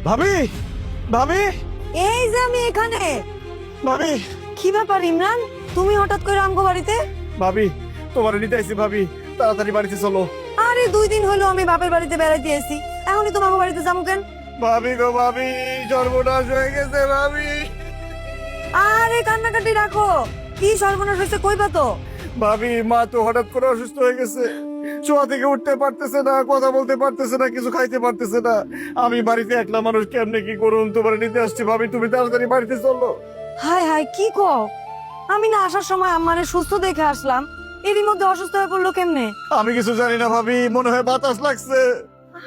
ভাবি ভাবি এই যে আমি এখানে। ভাবি কি ব্যাপার ইমরান, তুমি হঠাৎ করে আমগো বাড়িতে? ভাবি তোমার নিতে আইছি ভাবি, তাড়াতাড়ি বাড়িতে চলো। আরে 2 দিন হলো আমি বাপের বাড়িতে বেড়াইতে এসেছি, এখনই তোমাকে বাড়িতে যাবো কেন? ভাবি গো ভাবি, সর্বনাশ হয়ে গেছে ভাবি। আরে কান্নাকাটি রাখো, কি সর্বনাশ হয়েছে কইবা তো। ভাবি মা তো হঠাৎ করে অসুস্থ হয়ে গেছে, শোয়া থেকে উঠতে পারতেছে না, কথা বলতে পারতেছে না, কিছু খাইতে পারতেছে না। আমি বাড়িতে একলা মানুষ, কেমনে কি করুন, তোমার নিতে আসছি ভাবি, তুমি তাড়াতাড়ি বাড়িতে চলো। হায় হায়, কি কও? আমি না আসার সময় আমারে সুস্থ দেখে আসলাম, এরই মধ্যে অসুস্থ হয়ে পড়লো কেমনে? আমি কিছু জানি না ভাবি, মনে হয় বাতাস লাগছে।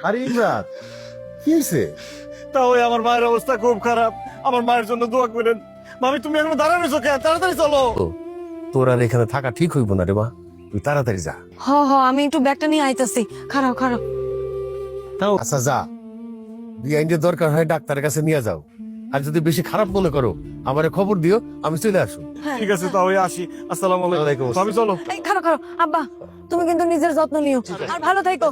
আরে ইমরান, কি হয়েছে? তাও আমার মায়ের অবস্থা খুব খারাপ, আমার মায়ের জন্য দোয়া করেন। ভাবি তুমি এখন দাঁড়ানো কেন, তাড়াতাড়ি চলো। তোর আর এখানে থাকা ঠিক হইব না রে মা, তুই তাড়াতাড়ি যা। হ হ, আমি একটু ব্যাগটা নিয়ে আইতাছি, খারাপ খারাপ। আচ্ছা যা, বিআইনের দরকার হয় ডাক্তারের কাছে নিয়ে যাও। আর যদি বেশি খারাপ মনে করো আমারে খবর দিও, আমি চলে আসো। ঠিক আছে তাহলে আসি, আসসালামু আলাইকুম। ওয়ালাইকুম আসসালাম। ভাবি চলো। এই খারাপ খারাপ, আব্বা তুমি কিন্তু নিজের যত্ন নিও আর ভালো থাকো।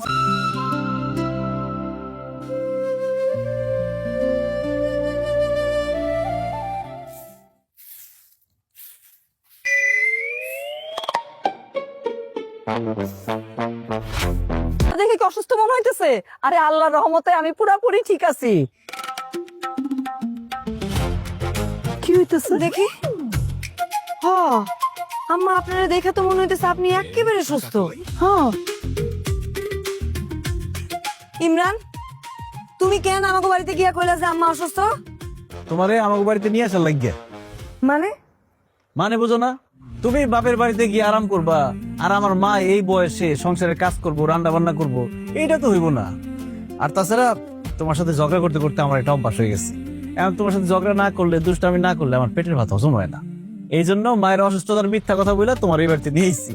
দেখে কি অসুস্থ মনে হইতেছে? আরে আল্লাহর রহমতে আমি পুরাপুরি ঠিক আছি। কি হইতেছে দেখি? হ আম্মা, আপনারা দেখে তো মনে হইতেছে আপনি একেবারে সুস্থ। হ্যাঁ ইমরান, তুমি কেন আমাকে বাড়িতে গিয়া কইলা যে আম্মা অসুস্থ? তোমারে আমাকে বাড়িতে নিয়ে আসার লাগিয়া। মানে? মানে বুঝো না? তুমি বাপের বাড়িতে গিয়ে আরাম করবা, আর আমার মা এই বয়সে সংসারের কাজ করবো, রান্না বান্না করবো, এইটা তো হইব না। আর তাছাড়া তোমার সাথে ঝগড়া করতে করতে আমার একটা অভ্যাস হয়ে গেছে। এখন তোমার সাথে ঝগড়া না করলে, দুষ্টামি না করলে আমার পেটের ভাত হজম হয় না। এই জন্য মায়ের অসুস্থতার মিথ্যা কথা বলে তোমার এই বাড়িতে নিয়ে এসেছি।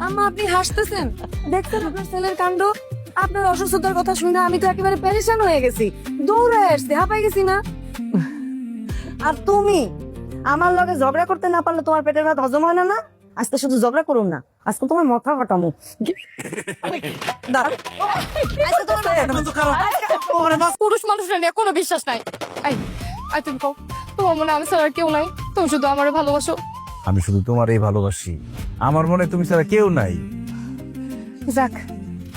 আম্মা আপনি হাসতেছেন, দেখছেন আপনার ছেলের কাণ্ড। আপনার অসুস্থতার কথা শুনে আমি তো একেবারে পেরেশান হয়ে গেছি, দৌড়ায় আসতে হাঁপাই গেছি না। আর তুমি আমার লগে ঝগড়া করতে না পারলে তোমার পেটের ভাত হজম হয় না না? আজকে শুধু ঝগড়া করুন না, আজকে তোমার মাথা ফাটামো। পুরুষ মানুষের নিয়ে কোনো বিশ্বাস নাই। আই তুমি কও, তোমার মনে আমি ছাড়া আর কেউ নাই? তুমি শুধু আমারে ভালোবাসো। আমি শুধু তোমার এই ভালোবাসি, আমার মনে তুমি ছাড়া কেউ নাই। যাক,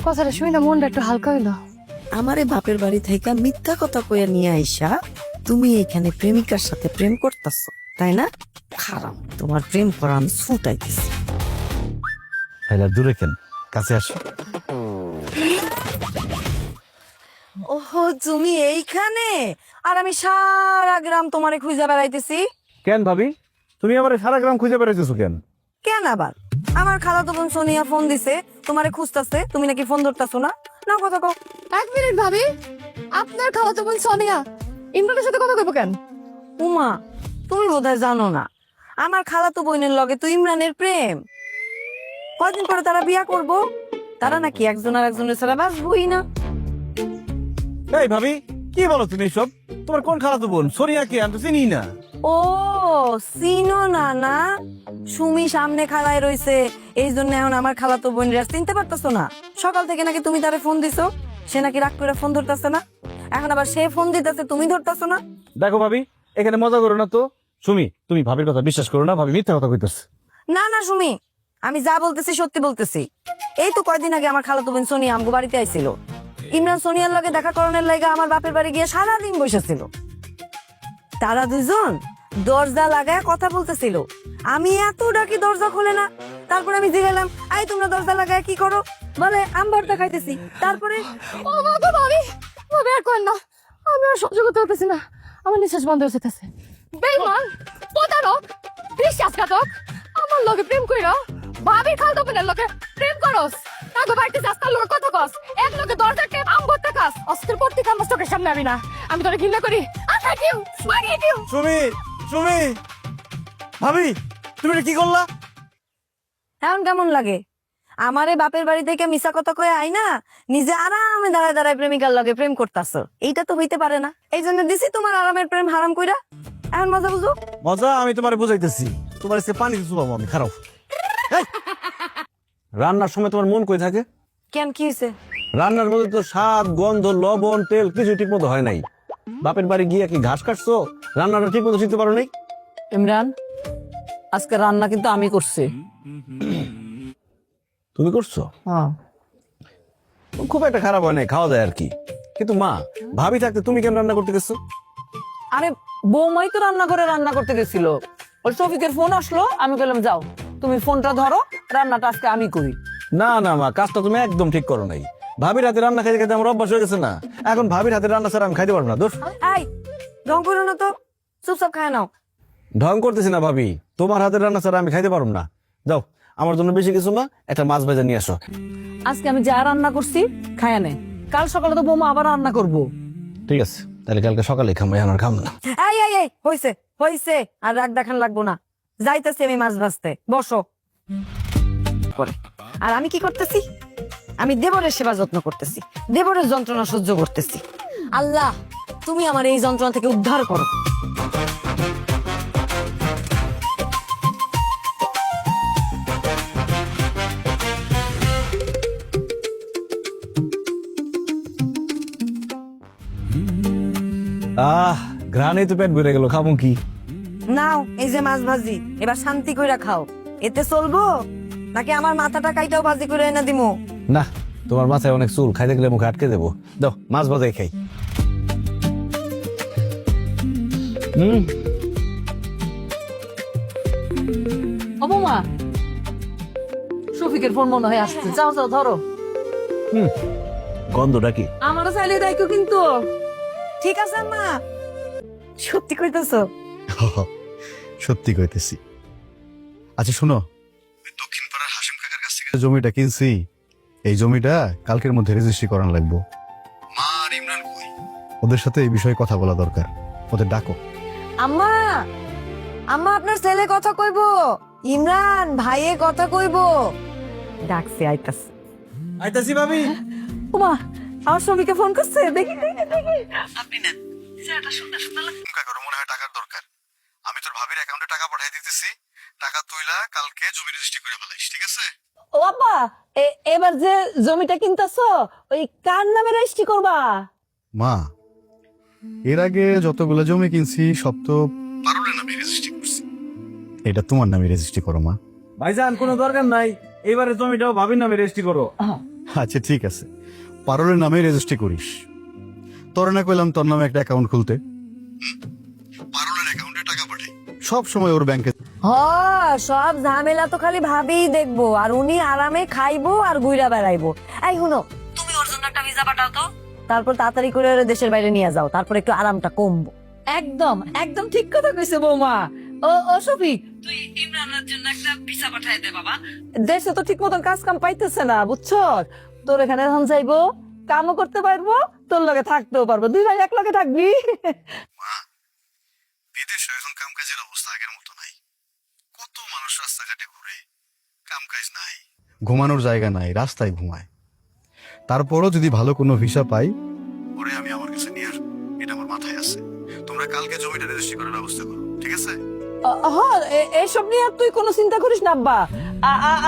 কথাটা শুই না মনটা একটু হালকা হইলো। আমারে বাপের বাড়ি থেকে মিথ্যা কথা কইয়া নিয়ে আইসা তুমি এখানে প্রেমিকার সাথে প্রেম করতেছো, তাই না? খারাপ, তোমার প্রেম করা আমি ছুটাইতেছি। তাইলে আর দূরে কেন, কাছে আসো। ওহো, তুমি এইখানে? আর আমি সারা গ্রাম তোমারে খুঁজে বেড়াইতেছি। কেন ভাবি, তুমি আমার সারা গ্রাম খুঁজে বেড়াইতেছো কেন? কেন আবার? আমার খালাতো বোন সোনিয়া ফোন দিছে, তোমারে খুঁজতাছে, তুমি নাকি ফোন ধরতাছো না। না কথা কও। 1 মিনিট ভাবি, আপনার খালাতো বোন সোনিয়া ইমরানের সাথে কথা কইব কেন? উমা, তুমি বোধহয় জানো না, আমার খালাতো বোনের লগে তো ইমরানের প্রেম। কয়দিন পরে তারা বিয়া করব, তারা নাকি একজন আর একজনের ছাড়া বাঁচবই না। এই ভাবি, কি বলো তুমি এসব? তোমার কোন খালাতো বোন? সোনিয়া কে? আমি তো চিনি না। ও চিনো না না? সুমি সামনে খাড়ায় রইছে, এই জন্য এখন আমার খালাতো বোনরা চিনতে পারতেছো না। সকাল থেকে নাকি তুমি তারে ফোন দিছো, সে নাকি রাগ করে ফোন ধরতেছে না। এখন আবার সে ফোন দিতেছে, তুমি ধরতেছো না। দেখো ভাবি, এখানে মজা করো না তো। সুমি, তুমি ভাবির কথা বিশ্বাস করো না, ভাবি মিথ্যা কথা কইতেছে। না না সুমি, আমি যা বলতেছি সত্যি বলতেছি। এই তো কয়দিন আগে আমার খালাতো বোন সোনিয়া আমগো বাড়িতে আইছিল। ইমরান সোনিয়ার লগে দেখা করানোর লাগে আমার বাপের বাড়ি গিয়ে সারাদিন বসেছিল। তারা দুজন দরজা লাগায় কথা বলতেছিল, আমি এত ডাকি দরজা খোলে না। তারপরে আমি জিজ্ঞাসলাম, আই তোমরা দরজা লাগায় কি করো? বলে আম ভর্তা খাইতেছি। তারপরে ও মা গো ভাবি, ভাবি আর কোন না, আমি আর সহ্য করতে পারতেছি না, আমার নিঃশ্বাস বন্ধ হয়ে যেতেছে। বেঈমান, প্রতারক, বিশ্বাসঘাতক, আমার লগে প্রেম কইরা ভাবির খালাতো বোনের লগে প্রেম করস। তাগো বাড়িতে রাস্তার লগে কথা কস, এক লগে দরজা টেপ আম ভর্তা খাস। অস্ত্রের পড়তে কামস চোখের সামনে আমি না, আমি তোরে ঘৃণা করি। আচ্ছা কিউ মারিয়ে দিও। সুমি, সুমি, ভাবি তুমি এটা কি করলা? এখন কেমন লাগে? আমারে বাপের বাড়ি থেকে মিশা কথা কয়ে আই না, নিজে আরামে দাঁড়ায় দাঁড়ায় প্রেমিকার লগে প্রেম করতাছ। এইটা তো হইতে পারে না, এই জন্য দিছি তোমার আরামের প্রেম হারাম কইরা। এখন মজা বুঝো। মজা আমি তোমারে বুঝাইতেছি, তোমার আজকে পানি চুবাবো আমি, খারাপ। রান্নার সময় তোমার মন কই থাকে? কেন কি হয়েছে? রান্নার মধ্যে তো স্বাদ, গন্ধ, লবণ, তেল কিছু ঠিক মতো হয় নাই। বাপের বাড়ি গিয়ে কি ঘাস কাটছো? রান্নাটা ঠিক মতো শিখতে পারো নাই? ইমরান, আজকে রান্না কিন্তু আমি করছি। তুমি করছো? হ্যাঁ। খুব একটা খারাপ হয় নাই, খাওয়া যায় আর কি। কিন্তু মা, ভাবি থাকতে তুমি কেন রান্না করতে গেছো? আরে বৌমাই তো রান্না করে রান্না করতে গেছিল। ওই শফিকের ফোন আসলো, আমি বললাম যাও তুমি ফোনটা ধরো, রান্নাটা আজকে আমি করি। না না মা, কাজটা তুমি একদম ঠিক করো নাই। ভাবির হাতে রান্না খাইতে খাইতে আমার অভ্যাস হয়ে গেছে না। এখন ভাবির হাতে রান্না ছাড়া আমি খাইতে পারবো না। দোষ এই ঢং করো না তো, চুপচাপ খায় নাও। ঢং করতেছি না ভাবি, তোমার হাতের রান্না ছাড়া আমি খাইতে পারবো না। যাও, আমার জন্য বেশি কিছু না, একটা মাছ ভাজা নিয়ে আসো। আজকে আমি যা রান্না করছি খায়া নে, কাল সকালে তো বৌমা আবার রান্না করবো। ঠিক আছে, তাহলে কালকে সকালে খাবো, এখন আর খাবো না। এই এই এই হইছে হইছে, আর রাগ দেখান লাগবো না। যাইতেছি আমি মাছ ভাজতে, বসো। আর আমি কি করতেছি? আমি দেবরের সেবা যত্ন করতেছি, দেবরের যন্ত্রণা সহ্য করতেছি। আল্লাহ, তুমি আমার এই যন্ত্রণা থেকে উদ্ধার করো। ঘ্রাণে তো পেট ভরে গেল, খাবো কি? নাও এই যে মাছ ভাজি, এবার শান্তি কইরা খাও। এতে চলবো নাকি আমার মাথাটা কাইটাও ভাজি করে এনে দিমু? না, তোমার মাথায় অনেক চুল, খাইতে গেলে মুখে আটকে দেবো। দাও, মাছ ভাজাই খাই। ও বৌমা, শফিকের ফোন মনে হয় আসছে, যাও যাও ধরো। গন্ধটা কি? আমারও চাইলে দেখো কিন্তু। ঠিক আছে মা, সত্যি কইতেছো? সত্যি কইতেছি। আচ্ছা শোনো, দক্ষিণ পাড়ার হাসিম কাকার কাছ থেকে জমিটা কিনছি, এই জমিটা কালকের মধ্যে রেজিস্ট্রি করানো লাগবে। মা আর ইমরান কই? ওদের সাথে এই বিষয়ে কথা বলা দরকার, ওদের ডাকো। আম্মা, আম্মা আপনার ছেলে কথা কইবো, ইমরান ভাইয়ে কথা কইবো। ডাকছে, আইতাছে। আইতাছি ভাবি। ওমা, আমার স্বামীকে ফোন করছে, দেখি দেখি দেখি। আপনি না সেটা সুন্দর সুন্দর লাগে। কাকার মনে হয় টাকার দরকার। আমি তোর ভাবির অ্যাকাউন্টে টাকা পাঠিয়ে দিতেছি, টাকা তুইলা কালকে জমি রেজিস্ট্রি করে ফেলাইস, ঠিক আছে? ও আপা, এবার যে জমিটা কিনতাছো ওই কার নামে রেজিস্ট্রি করবা? মা, এর আগে যতগুলো জমি কিনছি সব তো পারুলের নামে রেজিস্ট্রি করছি, এটা তোমার নামে রেজিস্ট্রি করো মা। ভাইজান, কোনো দরকার নাই, এবারে জমিটাও ভাবির নামে রেজিস্ট্রি করো। আচ্ছা ঠিক আছে, পারুলের নামে রেজিস্ট্রি করিস। তোর না কইলাম তোর নামে একটা অ্যাকাউন্ট খুলতে, পারুলের অ্যাকাউন্টে টাকা পাঠাই, সব সময় ওর ব্যাংকে। সব ঝামেলা তো খালি ভাবেই দেখবো, আর উনি আরামে খাইবো আর ঘুরা বেড়াইবো। এই শুনো, তুমি ওর জন্য একটা ভিসা পাঠাও তো, তারপর তাড়াতাড়ি করে ওরে দেশের বাইরে নিয়ে যাও, তারপর একটু আরামটা কমবো। একদম একদম ঠিক কথা কইছে বৌমা। ও শফিক, তুই ইমরানের জন্য একটা ভিসা পাঠায় দে বাবা। দেশে তো ঠিক মতন কাজ কাম পাইতেছে না, বুঝছো? তোর এখানে এখন যাইবো, কামও করতে পারবো, তোর লগে থাকতেও পারবো, দুই ভাই এক লগে থাকবি। বিদেশে এখন কামকাজের অবস্থা আগের মতো নাই, কত মানুষ রাস্তাঘাটে ঘুরে, কামকাজ নাই, ঘুমানোর জায়গা নাই, রাস্তায় ঘুমায়। তারপরও যদি ভালো কোনো ভিসা পাই, ওরে আমি আমার কাছে নিয়ে আসবো, এটা আমার মাথায় আছে। তোমরা কালকে জমিটা রেজিস্ট্রি করার ব্যবস্থা করো, ঠিক আছে? এসব নিয়ে আর তুই কোনো চিন্তা করিস না আব্বা,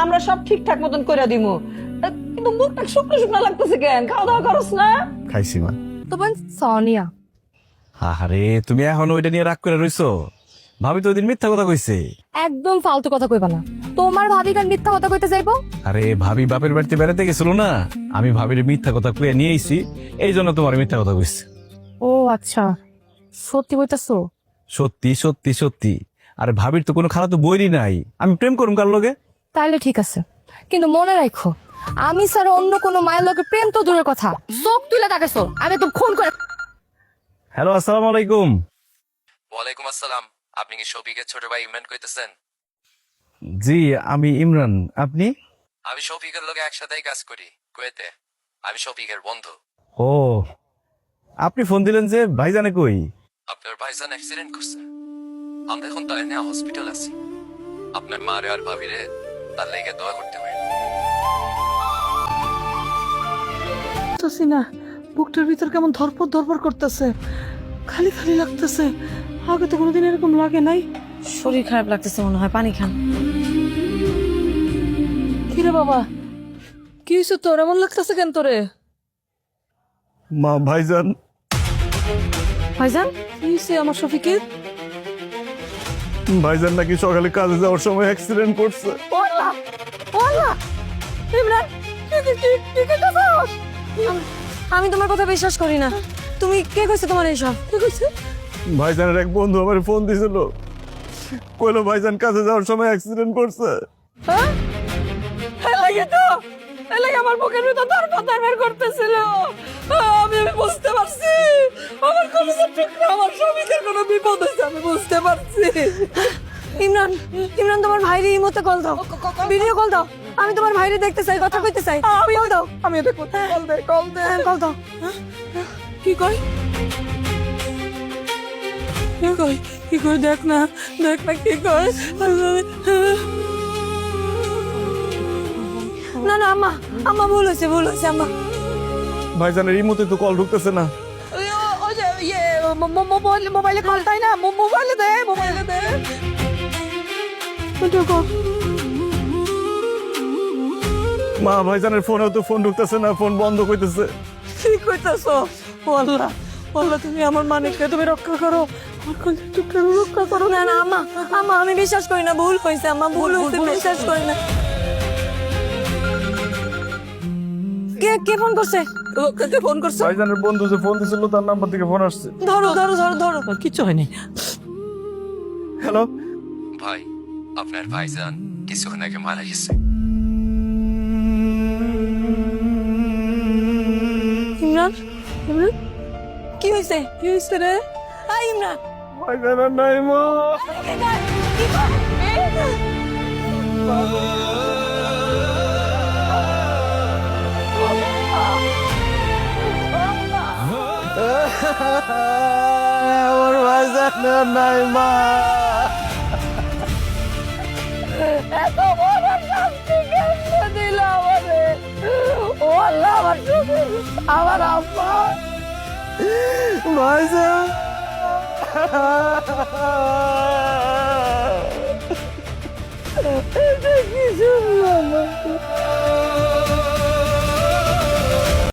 আমরা সব ঠিকঠাক মতন করে দিমু। কিন্তু মুখটা শুকনো শুকনো লাগতেছে কেন? খাওয়া দাওয়া করস না? খাইছি মা। তো বোন সোনিয়া, আরে তুমি এখন ওইটা নিয়ে রাগ করে রইছো? ভাবি তো ওইদিন মিথ্যা কথা কইছে। একদম ফালতু কথা কইবা না। তোমার ভাবি কান মিথ্যা কথা কইতে যাইবো? আরে ভাবি বাপের বাড়িতে বেড়াতে গেছিল না, আমি ভাবির মিথ্যা কথা কইয়া নিয়ে আইছি, এই জন্য তোমার মিথ্যা কথা কইছে। ও আচ্ছা, সত্যি কইতাছো? সত্যি সত্যি সত্যি। আরে ভাবির তো কোনো খারাপ বইরই নাই, আমি প্রেম করুম কার লগে। তাইলে ঠিক আছে, কিন্তু মনে রাখো আমি স্যার অন্য কোনো মায়ের লোকের প্রেম তো দূরের কথা, চোখ তুলে তাকাইছো আমি তো খুন করে। হ্যালো, আসসালামু আলাইকুম। ওয়ালাইকুম আসসালাম। আপনি কি শফিকের ছোট ভাই ইমরান কইতেছেন? জি, আমি ইমরান। আপনি? আমি শফিকের লগে একসাথেই কাজ করি কুয়েতে। আমি শফিকের বন্ধু। ও, আপনি ফোন দিলেন যে? ভাইজানে কই? আপনার ভাইজান অ্যাক্সিডেন্ট করছে, আমরা এখন তাই না হসপিটাল আছি। আপনার মারে আর ভাবিরে তার লেগে দোয়া করতে হয়। না, বুকটার ভিতর কেমন ধরপড় ধরপড় করতেছে, খালি খালি লাগতেছে। আগে তো কোনোদিন এরকম লাগে নাই। শরীর খারাপ লাগতেছে মনে হয়, পানি খান। কিরে বাবা, কি হয়েছে তোর এমন লাগতেছে কেন তোরে? মা ভাইজান ভাইজান কি হয়েছে আমার শফিকের? ভাইজান নাকি সকালে কাজে যাওয়ার সময় অ্যাক্সিডেন্ট করছে। ওলা ওলা ইমরান কি করতেছস? আমি তোমার কথা বিশ্বাস করি না। তুমি কে কইছে তোমার এইসব? কি কইছে? ভাইজানের এক বন্ধু আমার ফোন দিছিল, কইলো ভাইজান কাজে যাওয়ার সময় অ্যাক্সিডেন্ট করছে। হ্যাঁ লাগে তো লাগে আমার বুকের ভিতর ধরপর বের করতেছিল। আমি বুঝতে পারছি আমার কলেজের টুকরা আমার শফিকের কোনো বিপদ হয়েছে, আমি বুঝতে পারছি। ইমরান, ইমরান তোমার ভাইরে এই মতে কল দাও, ভিডিও কল দাও। আমি তোমার ভাইরে দেখতে চাই, কথা কইতে চাই। আমি কল দাও, আমি দেখো কল দে হ্যাঁ, কল দাও। কি কই কি কই দেখ না কি কই। না না আম্মা, আম্মা ভুল হয়েছে আম্মা। ভাইজানের এই মতে তো কল ঢুকতেছে না। ওই যে ইয়ে মোবাইলে কল তাই না, মোবাইলে দে মা ভাইজানের ফোনেও তো ফোন ঢুকতেছে না, ফোন বন্ধ কইতেছে। কি কইতাছ? আল্লাহ আল্লাহ তুমি আমার মানিককে তুমি রক্ষা করো, আমার কলেজের টুকরা রক্ষা করো। না না আম্মা, আম্মা আমি বিশ্বাস করি না, ভুল হয়েছে আম্মা, ভুল হয়েছে, বিশ্বাস করি না। কে ফোন করছে? কে ফোন করছে? ভাইজানের বন্ধু যে ফোন দিছিল তার নাম্বার থেকে ফোন আসছে। ধরো ধরো ধরো ধরো। কিচ্ছু হয়নি। হ্যালো, ভাই আপনার ভাইজান কিছুক্ষণ আগে মারা গেছে। ইমরান, ইমরান কি হয়েছে? কি হয়েছে রে? ইমরান ভাইজানের নাই মা। কি কর? আমার ভাইজানের নাই মা। এত বড় শাস্তি কেন দিল আমারে? ও আল্লাহ, আমার শফিক, আমার আম্মা। ভাইজান এটা কি শুনলাম?